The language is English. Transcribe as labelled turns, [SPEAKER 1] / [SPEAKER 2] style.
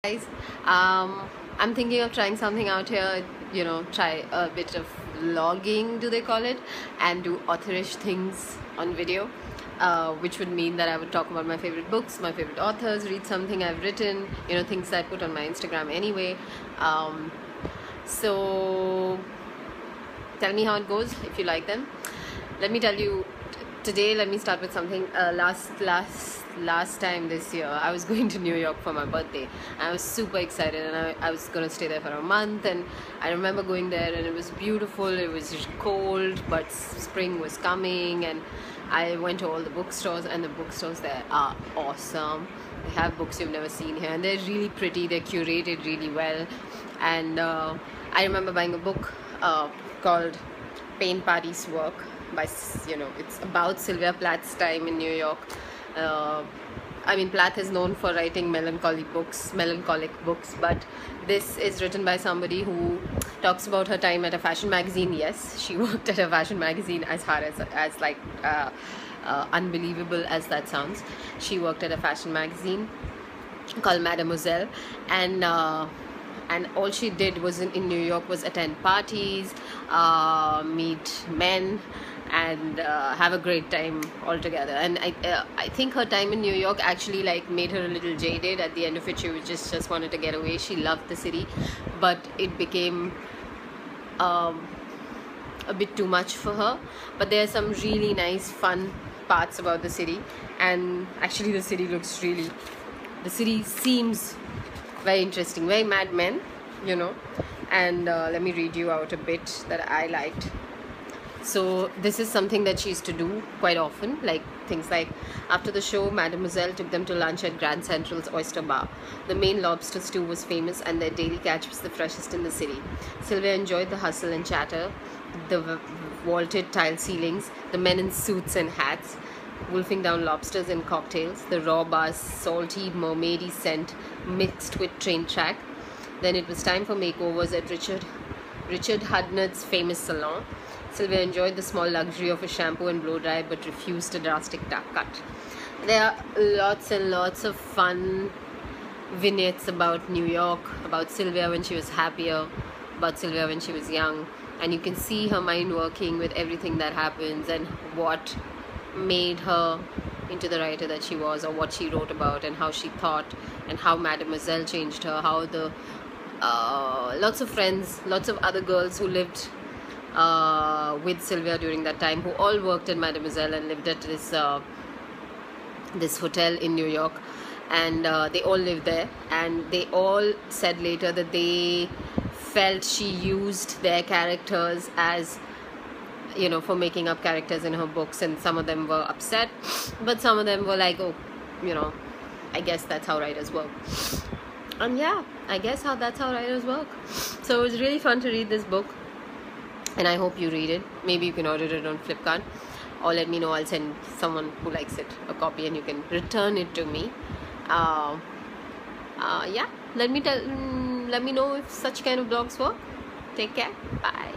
[SPEAKER 1] Guys, I'm thinking of trying something out here, try a bit of vlogging, do they call it, and do authorish things on video, which would mean that I would talk about my favorite books, my favorite authors, read something I've written, things that I put on my Instagram anyway. So tell me how it goes if you like them. Let me tell you today. Let me start with something. Last time this year I was going to New York for my birthday. I was super excited, and I was gonna stay there for a month. And I remember going there, and it was beautiful. It was cold, but spring was coming, and I went to all the bookstores, and the bookstores there are awesome. They have books you've never seen here, and they're really pretty. They're curated really well. And I remember buying a book called Paint Party's Work by, it's about Sylvia Plath's time in New York. Plath is known for writing melancholic books, but this is written by somebody who talks about her time at a fashion magazine. Yes, she worked at a fashion magazine, as hard as unbelievable as that sounds. She worked at a fashion magazine called Mademoiselle, and all she did was in New York was attend parties, meet men, and have a great time altogether. And I think her time in New York actually made her a little jaded. At the end of it, she just wanted to get away. She loved the city, but it became a bit too much for her. But there are some really nice, fun parts about the city, and actually the city seems very interesting, very Mad Men, and let me read you out a bit that I liked. So this is something that she used to do quite often, things like after the show, Mademoiselle took them to lunch at Grand Central's Oyster Bar. The Maine lobster stew was famous, and their daily catch was the freshest in the city. Sylvia enjoyed the hustle and chatter, the vaulted tile ceilings, the men in suits and hats, wolfing down lobsters and cocktails, the raw bar's salty, mermaidy scent mixed with train track. Then it was time for makeovers at Richard Hudnut's famous salon. Sylvia enjoyed the small luxury of a shampoo and blow dry, but refused a drastic cut. There are lots and lots of fun vignettes about New York, about Sylvia when she was happier, about Sylvia when she was young, and you can see her mind working with everything that happens, and what made her into the writer that she was, or what she wrote about, and how she thought, and how Mademoiselle changed her, how the lots of friends, lots of other girls who lived with Sylvia during that time, who all worked at Mademoiselle and lived at this hotel in New York, and they all lived there, and they all said later that they felt she used their characters as for making up characters in her books. And some of them were upset, but some of them were like, oh, I guess that's how writers work. And yeah, I guess that's how writers work. So it was really fun to read this book, and I hope you read it. Maybe you can order it on Flipkart, or let me know. I'll send someone who likes it a copy, and you can return it to me. Yeah, let me know if such kind of blogs work. Take care. Bye.